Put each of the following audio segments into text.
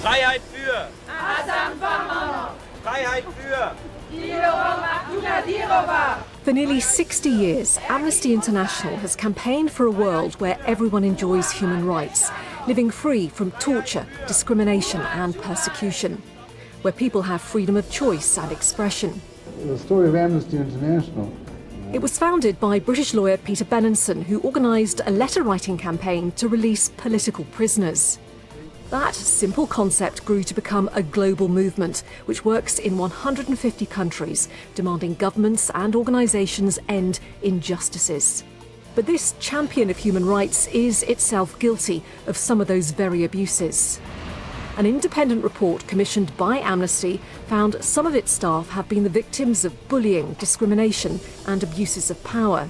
Freiheit für! Freiheit für! For nearly 60 years, Amnesty International has campaigned for a world where everyone enjoys human rights, living free from torture, discrimination and persecution, where people have freedom of choice and expression. The story of Amnesty International. It was founded by British lawyer Peter Benenson, who organised a letter-writing campaign to release political prisoners. That simple concept grew to become a global movement, which works in 150 countries, demanding governments and organisations end injustices. But this champion of human rights is itself guilty of some of those very abuses. An independent report commissioned by Amnesty found some of its staff have been the victims of bullying, discrimination and abuses of power.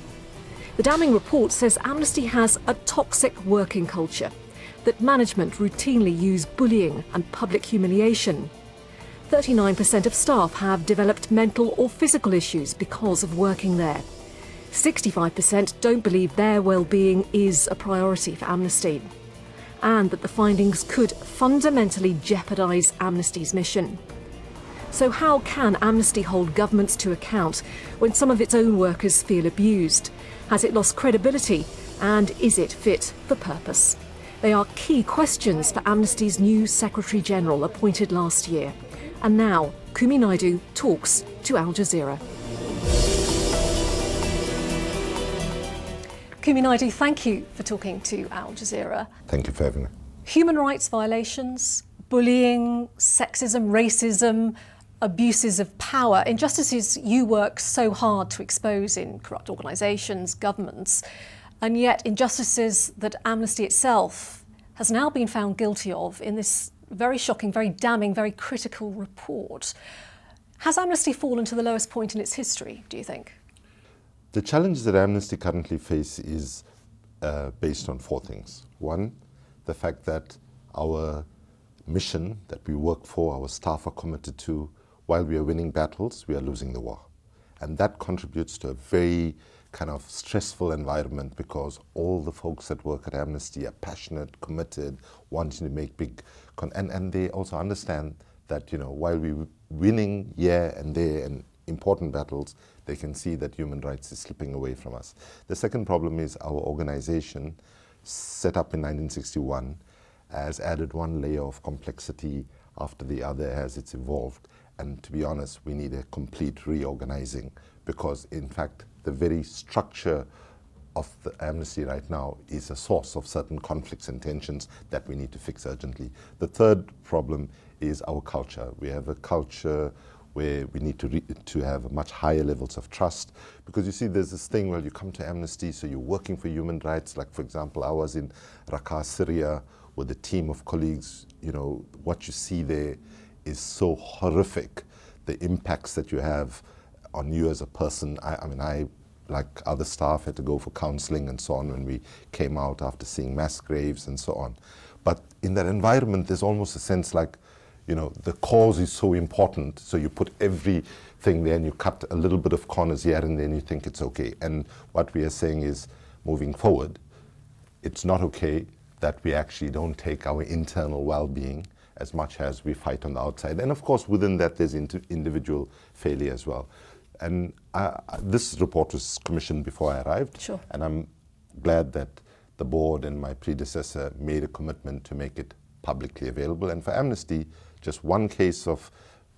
The damning report says Amnesty has a toxic working culture, that management routinely use bullying and public humiliation. 39% of staff have developed mental or physical issues because of working there. 65% don't believe their well-being is a priority for Amnesty, and that the findings could fundamentally jeopardise Amnesty's mission. So how can Amnesty hold governments to account when some of its own workers feel abused? Has it lost credibility? And is it fit for purpose? They are key questions for Amnesty's new Secretary-General appointed last year. And now, Kumi Naidoo talks to Al Jazeera. Kumi Naidoo, thank you for talking to Al Jazeera. Thank you for having me. Human rights violations, bullying, sexism, racism, abuses of power, injustices you work so hard to expose in corrupt organisations, governments, and yet injustices that Amnesty itself has now been found guilty of in this very shocking, very damning, very critical report. Has Amnesty fallen to the lowest point in its history, do you think? The challenge that Amnesty currently faces is based on four things. One, the fact that our mission that we work for, our staff are committed to, while we are winning battles, we are losing the war. And that contributes to a very kind of stressful environment because all the folks that work at Amnesty are passionate, committed, wanting to make big, and they also understand that, you know, while we're winning here and there in important battles, they can see that human rights is slipping away from us. The second problem is our organization, set up in 1961, has added one layer of complexity after the other as it's evolved. And to be honest, we need a complete reorganizing because, in fact, the very structure of the Amnesty right now is a source of certain conflicts and tensions that we need to fix urgently. The third problem is our culture. We have a culture where we need to have much higher levels of trust. Because you see, there's this thing where you come to Amnesty, so you're working for human rights. Like, for example, I was in Raqqa, Syria, with a team of colleagues. You know, what you see there is so horrific. The impacts that you have on you as a person. I mean, I, like other staff, had to go for counseling and so on when we came out after seeing mass graves and so on. But in that environment, there's almost a sense like, you know, the cause is so important, so you put everything there and you cut a little bit of corners here and then you think it's okay. And what we are saying is, moving forward, it's not okay that we actually don't take our internal well-being as much as we fight on the outside. And of course, within that, there's individual failure as well. And this report was commissioned before I arrived. Sure. And I'm glad that the board and my predecessor made a commitment to make it publicly available. And for Amnesty, just one case of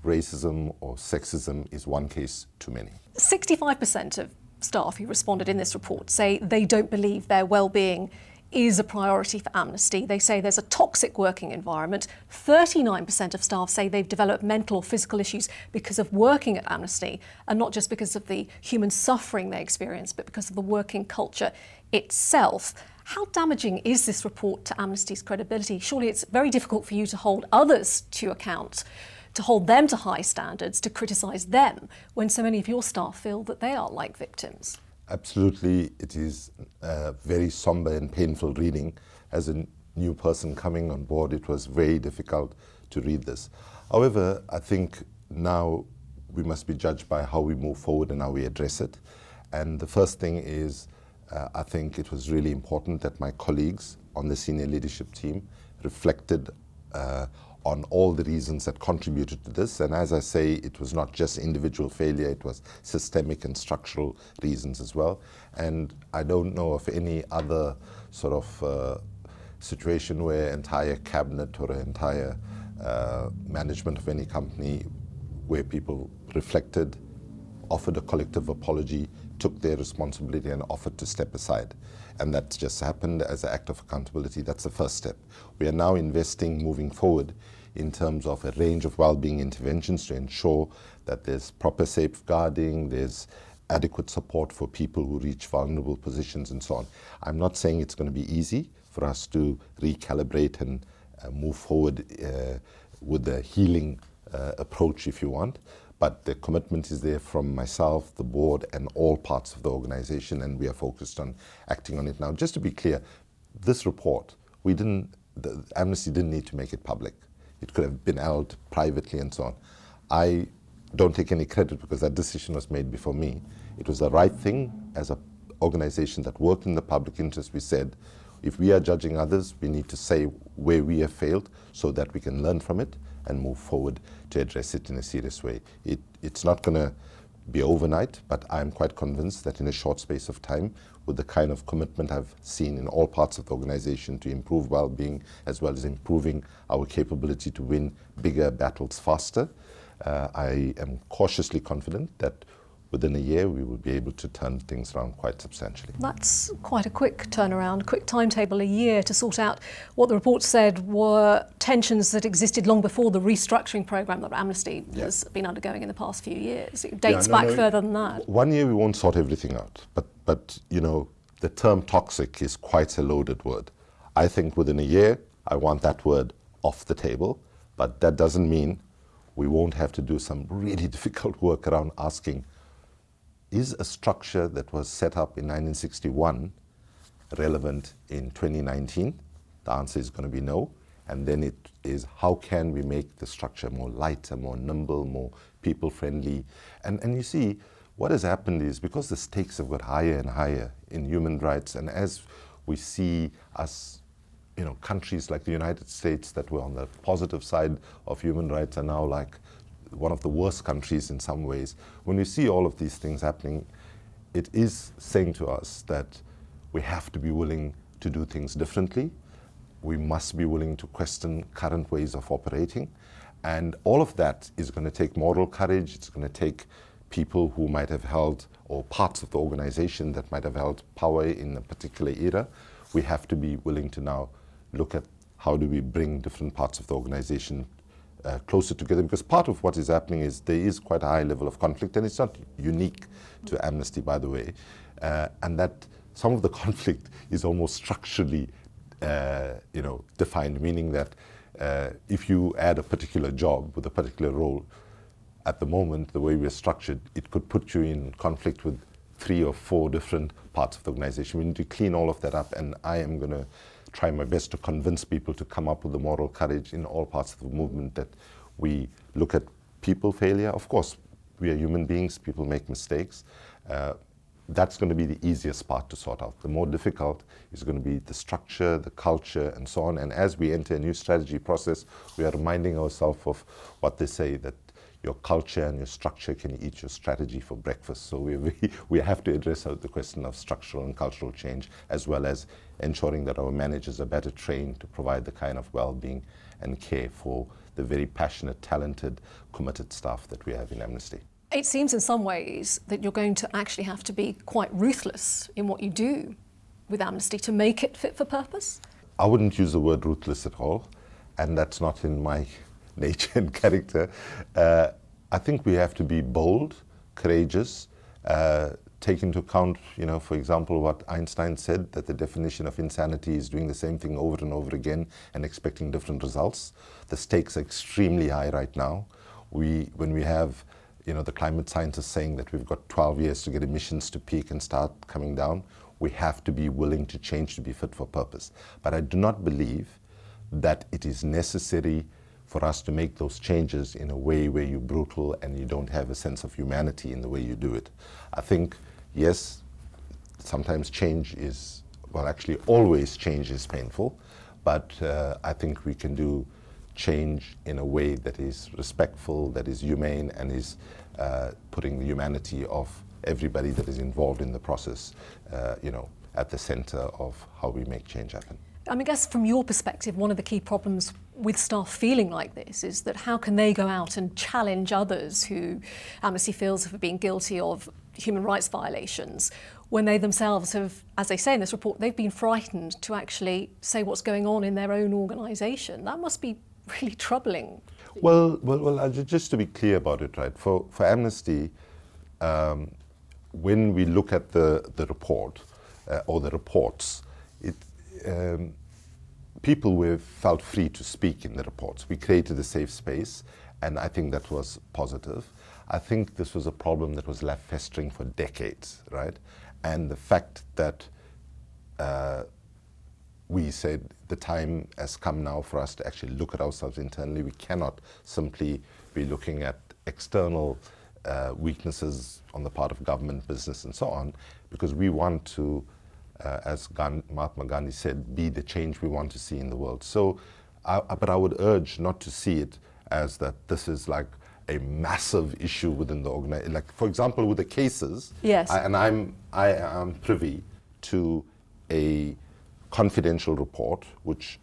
racism or sexism is one case too many. 65% of staff who responded in this report say they don't believe their well-being is a priority for Amnesty. They say there's a toxic working environment. 39% of staff say they've developed mental or physical issues because of working at Amnesty, and not just because of the human suffering they experience, but because of the working culture itself. How damaging is this report to Amnesty's credibility? Surely it's very difficult for you to hold others to account, to hold them to high standards, to criticise them, when so many of your staff feel that they are like victims. Absolutely, it is very somber and painful reading. As a new person coming on board, it was very difficult to read this. However, I think now we must be judged by how we move forward and how we address it. And the first thing is, I think it was really important that my colleagues on the senior leadership team reflected on all the reasons that contributed to this. And as I say, it was not just individual failure, it was systemic and structural reasons as well. And I don't know of any other sort of situation where entire cabinet or entire management of any company where people reflected, offered a collective apology, took their responsibility and offered to step aside. And that's just happened as an act of accountability. That's the first step. We are now investing moving forward in terms of a range of well-being interventions to ensure that there's proper safeguarding, there's adequate support for people who reach vulnerable positions and so on. I'm not saying it's going to be easy for us to recalibrate and move forward with the healing approach, if you want. But the commitment is there from myself, the board, and all parts of the organization, and we are focused on acting on it now. Just to be clear, this report, Amnesty didn't need to make it public. It could have been held privately and so on. I don't take any credit because that decision was made before me. It was the right thing as an organization that worked in the public interest. We said, if we are judging others, we need to say where we have failed so that we can learn from it and move forward to address it in a serious way. It's not going to be overnight, but I'm quite convinced that in a short space of time, with the kind of commitment I've seen in all parts of the organization to improve well-being, as well as improving our capability to win bigger battles faster, I am cautiously confident that within a year we will be able to turn things around quite substantially. That's quite a quick turnaround, quick timetable, a year to sort out what the report said were tensions that existed long before the restructuring programme that Amnesty has been undergoing in the past few years. It dates back further than that. 1 year we won't sort everything out, but you know, the term toxic is quite a loaded word. I think within a year I want that word off the table, but that doesn't mean we won't have to do some really difficult work around asking, is a structure that was set up in 1961 relevant in 2019? The answer is going to be no. And then it is, how can we make the structure more lighter, more nimble, more people-friendly? And you see, what has happened is because the stakes have got higher and higher in human rights, and as we see us, you know, countries like the United States that were on the positive side of human rights are now like one of the worst countries in some ways. When we see all of these things happening, it is saying to us that we have to be willing to do things differently. We must be willing to question current ways of operating. And all of that is going to take moral courage. It's going to take people who might have held, or parts of the organization that might have held power in a particular era. We have to be willing to now look at how do we bring different parts of the organization closer together, because part of what is happening is there is quite a high level of conflict, and it's not unique to Amnesty, by the way, and that some of the conflict is almost structurally defined, meaning that if you add a particular job with a particular role, at the moment, the way we're structured, it could put you in conflict with 3 or 4 different parts of the organization. We need to clean all of that up, and I am going to try my best to convince people to come up with the moral courage in all parts of the movement that we look at people failure. Of course, we are human beings, people make mistakes. That's going to be the easiest part to sort out. The more difficult is going to be the structure, the culture, and so on. And as we enter a new strategy process, we are reminding ourselves of what they say, that your culture and your structure can eat your strategy for breakfast. So we have to address the question of structural and cultural change, as well as ensuring that our managers are better trained to provide the kind of well-being and care for the very passionate, talented, committed staff that we have in Amnesty. It seems in some ways that you're going to actually have to be quite ruthless in what you do with Amnesty to make it fit for purpose? I wouldn't use the word ruthless at all, and that's not in my nature and character. I think we have to be bold, courageous, take into account, for example, what Einstein said, that the definition of insanity is doing the same thing over and over again and expecting different results. The stakes are extremely high right now. When we have, the climate scientists saying that we've got 12 years to get emissions to peak and start coming down, we have to be willing to change to be fit for purpose. But I do not believe that it is necessary for us to make those changes in a way where you're brutal and you don't have a sense of humanity in the way you do it. I think, yes, sometimes change is, well, actually always change is painful, but I think we can do change in a way that is respectful, that is humane, and is putting the humanity of everybody that is involved in the process, at the center of how we make change happen. I guess from your perspective, one of the key problems with staff feeling like this is that how can they go out and challenge others who Amnesty feels have been guilty of human rights violations when they themselves have, as they say in this report, they've been frightened to actually say what's going on in their own organisation. That must be really troubling. Well, just to be clear about it, right? For Amnesty, when we look at the report or the reports, people felt free to speak in the reports. We created a safe space, and I think that was positive. I think this was a problem that was left festering for decades, right? And the fact that we said the time has come now for us to actually look at ourselves internally. We cannot simply be looking at external weaknesses on the part of government, business, and so on, because we want to, as Mahatma Gandhi said, be the change we want to see in the world. So, but I would urge not to see it as that this is like a massive issue within the organization. Like, for example, with the cases, yes. I am privy to a confidential report which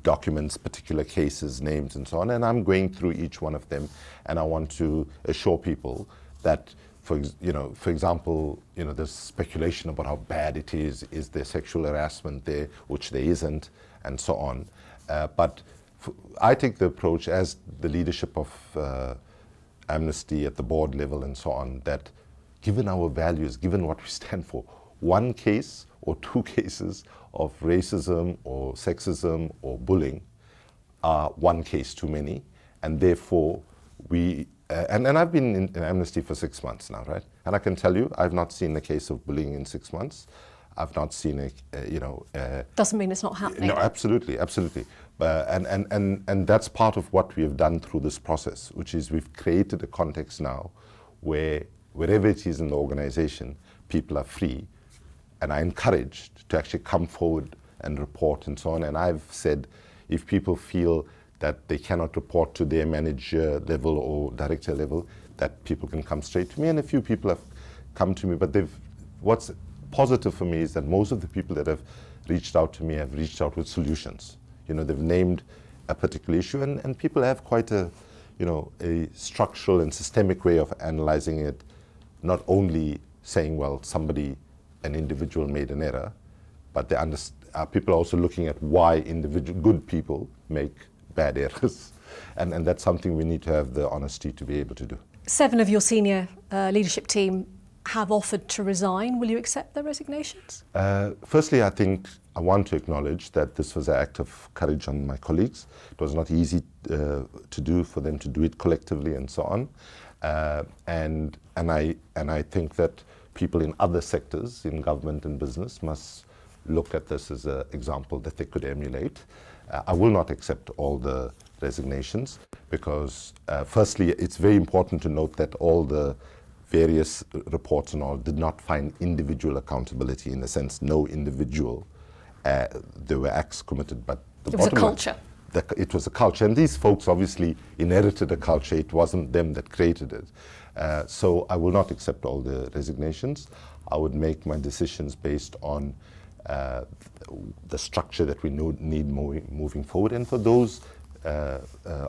documents particular cases, names, and so on, and I'm going through each one of them, and I want to assure people that, for example, there's speculation about how bad it is there sexual harassment there, which there isn't, and so on. But I take the approach as the leadership of Amnesty at the board level and so on, that given our values, given what we stand for, one case or two cases of racism or sexism or bullying are one case too many, and therefore we, and I've been in Amnesty for 6 months now, right? And I can tell you, I've not seen a case of bullying in 6 months. I've not seen Doesn't mean it's not happening. No, absolutely. And that's part of what we have done through this process, which is we've created a context now where wherever it is in the organization, people are free and are encouraged to actually come forward and report and so on. And I've said, if people feel that they cannot report to their manager level or director level, that people can come straight to me. And a few people have come to me, but what's positive for me is that most of the people that have reached out to me have reached out with solutions. They've named a particular issue, and people have quite a structural and systemic way of analyzing it, not only saying, well, an individual made an error, but people are also looking at why good people make bad errors. And that's something we need to have the honesty to be able to do. 7 of your senior leadership team have offered to resign. Will you accept their resignations? Firstly, I think I want to acknowledge that this was an act of courage on my colleagues. It was not easy to do for them to do it collectively and so on. And I think that people in other sectors, in government and business, must look at this as an example that they could emulate. I will not accept all the resignations because, firstly, it's very important to note that all the various reports and all did not find individual accountability, in the sense no individual, there were acts committed, but it was a culture. It was a culture, and these folks obviously inherited a culture. It wasn't them that created it. So I will not accept all the resignations. I would make my decisions based on the structure that we need moving forward. And for those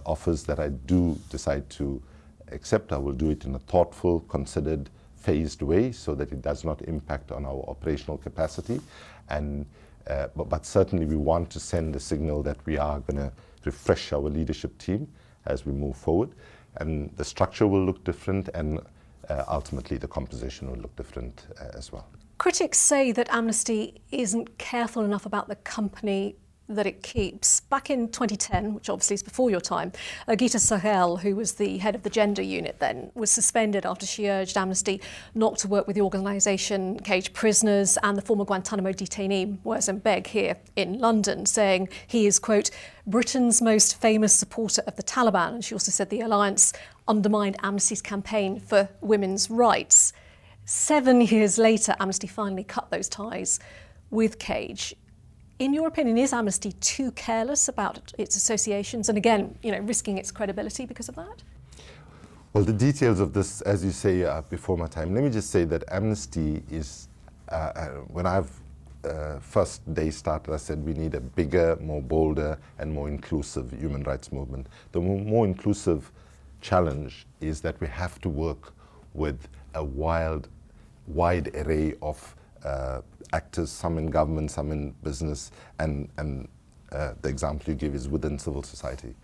offers that I do decide to accept, I will do it in a thoughtful, considered, phased way so that it does not impact on our operational capacity. And but certainly we want to send a signal that we are going to refresh our leadership team as we move forward. And the structure will look different, and ultimately the composition will look different as well. Critics say that Amnesty isn't careful enough about the company that it keeps. Back in 2010, which obviously is before your time, Geeta Sahel, who was the head of the gender unit then, was suspended after she urged Amnesty not to work with the organisation Caged Prisoners and the former Guantanamo detainee Moazzam Begg here in London, saying he is, quote, Britain's most famous supporter of the Taliban. And she also said the alliance undermined Amnesty's campaign for women's rights. 7 years later, Amnesty finally cut those ties with Cage. In your opinion, is Amnesty too careless about its associations and again, risking its credibility because of that? Well, the details of this, as you say, are before my time. Let me just say that Amnesty is, when I've first day started, I said we need a bigger, more bolder and more inclusive human rights movement. The more inclusive challenge is that we have to work with a wide array of actors, some in government, some in business, and the example you give is within civil society.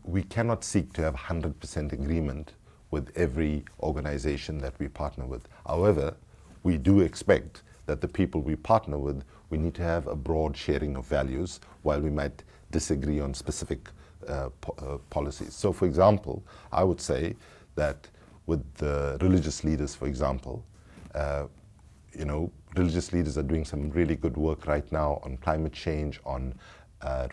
We cannot seek to have 100% agreement with every organization that we partner with. However, we do expect that the people we partner with, we need to have a broad sharing of values while we might disagree on specific policies. So for example, I would say that with the religious leaders, for example, religious leaders are doing some really good work right now on climate change, on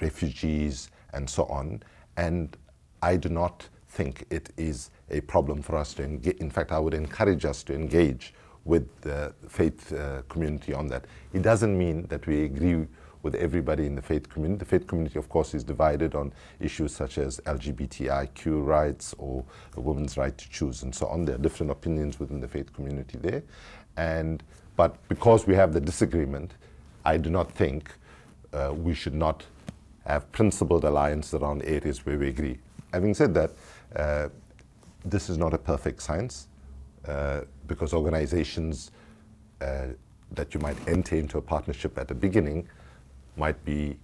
refugees and so on. And I do not think it is a problem for us to engage. In fact, I would encourage us to engage with the faith community on that. It doesn't mean that we agree with everybody in the faith community. The faith community, of course, is divided on issues such as LGBTIQ rights or a woman's right to choose and so on. There are different opinions within the faith community there. But because we have the disagreement, I do not think we should not have principled alliance around areas where we agree. Having said that, this is not a perfect science because organizations that you might enter into a partnership at the beginning might be,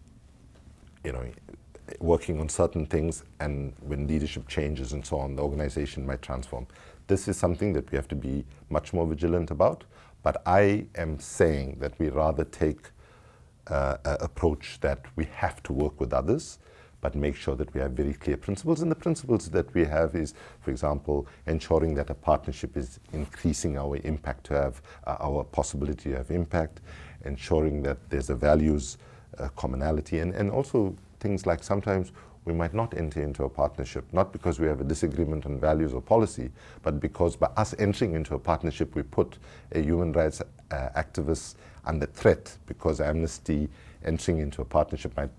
working on certain things, and when leadership changes and so on, the organization might transform. This is something that we have to be much more vigilant about, but I am saying that we rather take approach that we have to work with others, but make sure that we have very clear principles. And the principles that we have is, for example, ensuring that a partnership is increasing our impact to have our possibility to have impact, ensuring that there's a values commonality, and also things like sometimes we might not enter into a partnership, not because we have a disagreement on values or policy, but because by us entering into a partnership, we put a human rights activist under threat, because Amnesty entering into a partnership might,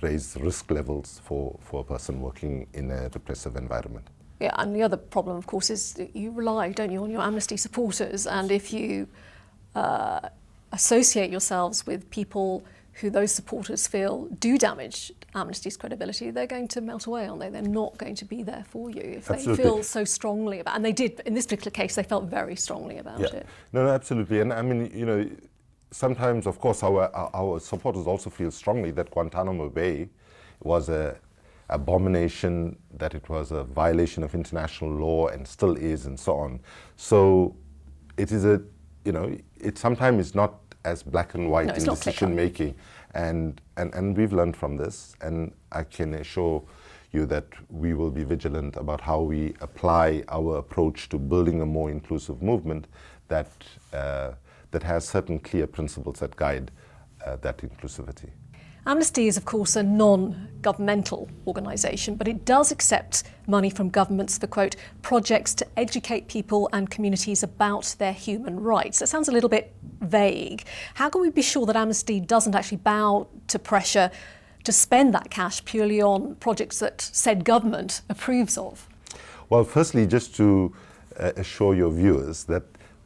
raise risk levels for a person working in a repressive environment. Yeah, and the other problem, of course, is that you rely, don't you, on your Amnesty supporters, and if you associate yourselves with people who those supporters feel do damage Amnesty's credibility, they're going to melt away, aren't they? They're not going to be there for you if Absolutely. They feel so strongly about, and they did, in this particular case, they felt very strongly about it. No, absolutely. And I mean, sometimes, of course, our supporters also feel strongly that Guantanamo Bay was an abomination, that it was a violation of international law and still is, and so on. So it is it sometimes is not as black and white in decision making, and we've learned from this, and I can assure you that we will be vigilant about how we apply our approach to building a more inclusive movement that has certain clear principles that guide that inclusivity. Amnesty is, of course, a non-governmental organisation, but it does accept money from governments for, quote, projects to educate people and communities about their human rights. That sounds a little bit vague. How can we be sure that Amnesty doesn't actually bow to pressure to spend that cash purely on projects that said government approves of? Well, firstly, just to assure your viewers that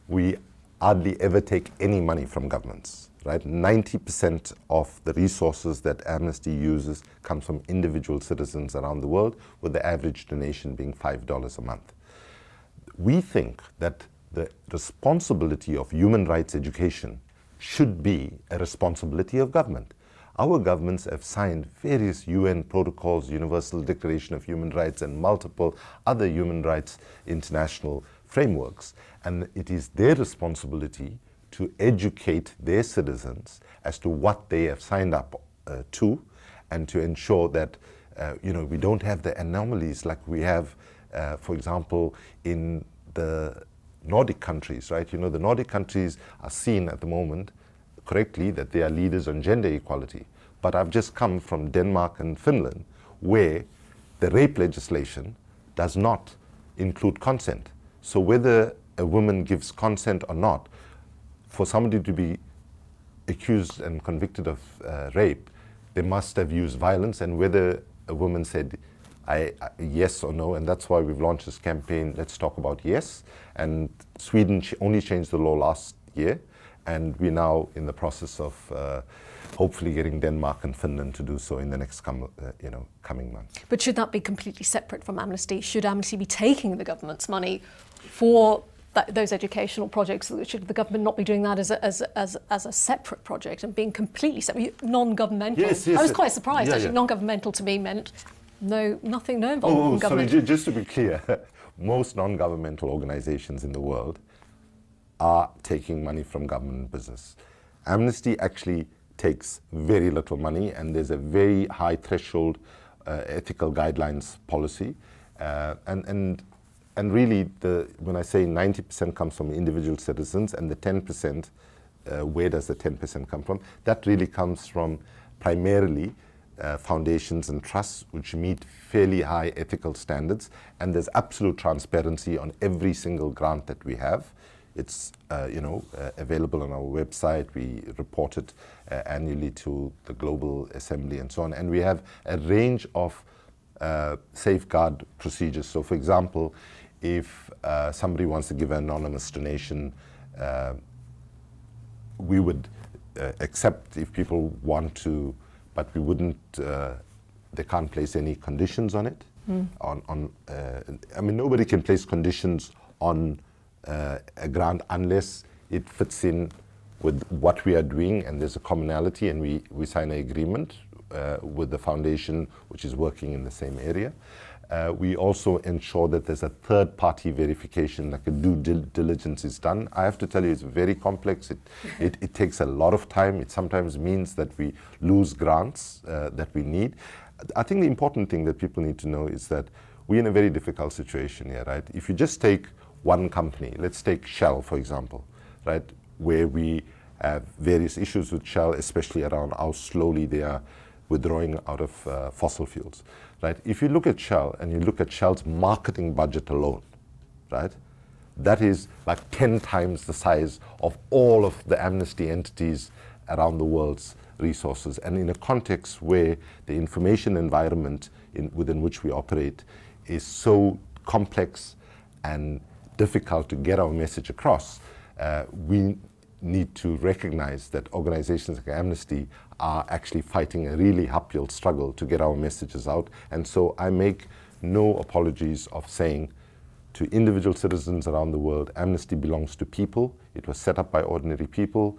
we hardly ever take any money from governments. Right, 90% of the resources that Amnesty uses comes from individual citizens around the world, with the average donation being $5 a month. We think that the responsibility of human rights education should be a responsibility of government. Our governments have signed various UN protocols, Universal Declaration of Human Rights, and multiple other human rights international frameworks, and it is their responsibility to educate their citizens as to what they have signed up to, and to ensure that we don't have the anomalies like we have, for example, in the Nordic countries, right? The Nordic countries are seen at the moment correctly that they are leaders on gender equality. But I've just come from Denmark and Finland, where the rape legislation does not include consent. So whether a woman gives consent or not, for somebody to be accused and convicted of rape, they must have used violence, and whether a woman said yes or no, and that's why we've launched this campaign, Let's Talk About Yes. And Sweden only changed the law last year, and we're now in the process of hopefully getting Denmark and Finland to do so in the next coming months. But should that be completely separate from Amnesty? Should Amnesty be taking the government's money for those educational projects? Should the government not be doing that as a separate project and being completely separate, non-governmental? Yes, I was quite surprised. Yeah, actually, yeah. Non-governmental to me meant no involvement from Sorry, government. just to be clear, most non-governmental organizations in the world are taking money from government business. Amnesty actually takes very little money, and there's a very high threshold ethical guidelines policy, and really, when I say 90% comes from individual citizens, and the 10%, where does the 10% come from? That really comes from primarily foundations and trusts, which meet fairly high ethical standards, and there's absolute transparency on every single grant that we have. It's available on our website. We report it annually to the Global Assembly and so on, and we have a range of safeguard procedures. So, for example, if somebody wants to give an anonymous donation, we would accept if people want to, but we wouldn't. They can't place any conditions on it. I mean, nobody can place conditions on a grant unless it fits in with what we are doing, and there's a commonality, and we sign an agreement with the foundation which is working in the same area. We also ensure that there's a third-party verification, like a due diligence is done. I have to tell you, it's very complex. It takes a lot of time. It sometimes means that we lose grants that we need. I think the important thing that people need to know is that we're in a very difficult situation here, right? If you just take one company, let's take Shell, for example, right, where we have various issues with Shell, especially around how slowly they are withdrawing out of fossil fuels, right? If you look at Shell and you look at Shell's marketing budget alone, right, that is like 10 times the size of all of the Amnesty entities around the world's resources. And in a context where the information environment within which we operate is so complex and difficult to get our message across, we need to recognize that organizations like Amnesty are actually fighting a really uphill struggle to get our messages out. And so I make no apologies of saying to individual citizens around the world, Amnesty belongs to people. It was set up by ordinary people.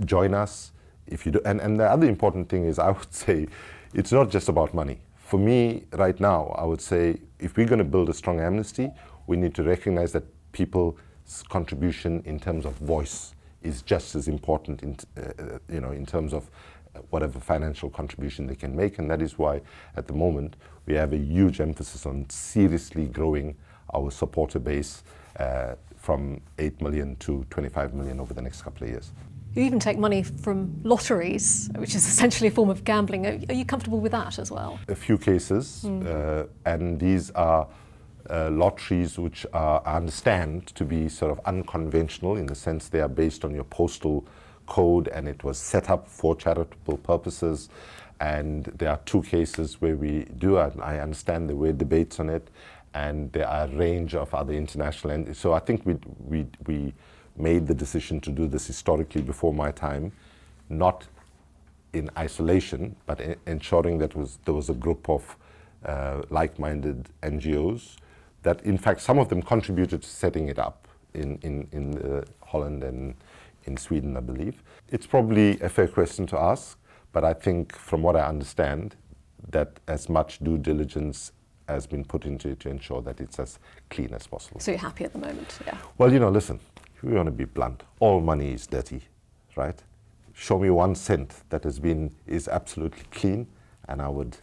Join us. If you do, and the other important thing is, I would say, it's not just about money. For me, right now, I would say, if we're going to build a strong Amnesty, we need to recognize that people's contribution in terms of voice is just as important in terms of whatever financial contribution they can make. And that is why, at the moment, we have a huge emphasis on seriously growing our supporter base from 8 million to 25 million over the next couple of years. You even take money from lotteries, which is essentially a form of gambling. Are you comfortable with that as well? A few cases, and these are lotteries which I understand to be sort of unconventional in the sense they are based on your postal code, and it was set up for charitable purposes. And there are 2 cases where we do it. I understand there were debates on it, and there are a range of other international entities. So I think we made the decision to do this historically before my time, not in isolation, but ensuring that there was a group of like-minded NGOs that, in fact, some of them contributed to setting it up in Holland and in Sweden, I believe. It's probably a fair question to ask, but I think, from what I understand, that as much due diligence has been put into it to ensure that it's as clean as possible. So you're happy at the moment, yeah? Well, listen, we want to be blunt. All money is dirty, right? Show me 1 cent that is absolutely clean, and I would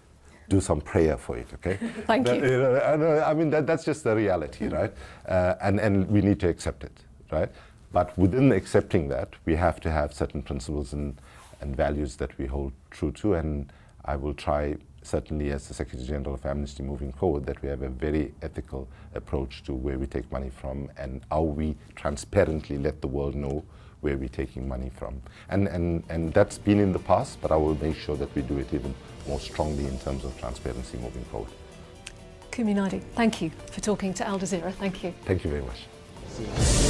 do some prayer for it, okay? Thank you. I mean, that's just the reality, right? And we need to accept it, right? But within accepting that, we have to have certain principles and values that we hold true to, and I will try, certainly as the Secretary General of Amnesty moving forward, that we have a very ethical approach to where we take money from and how we transparently let the world know where we're taking money from. And that's been in the past, but I will make sure that we do it even more strongly in terms of transparency moving forward. Kumi Naidoo, thank you for talking to Al Jazeera. Thank you. Thank you very much.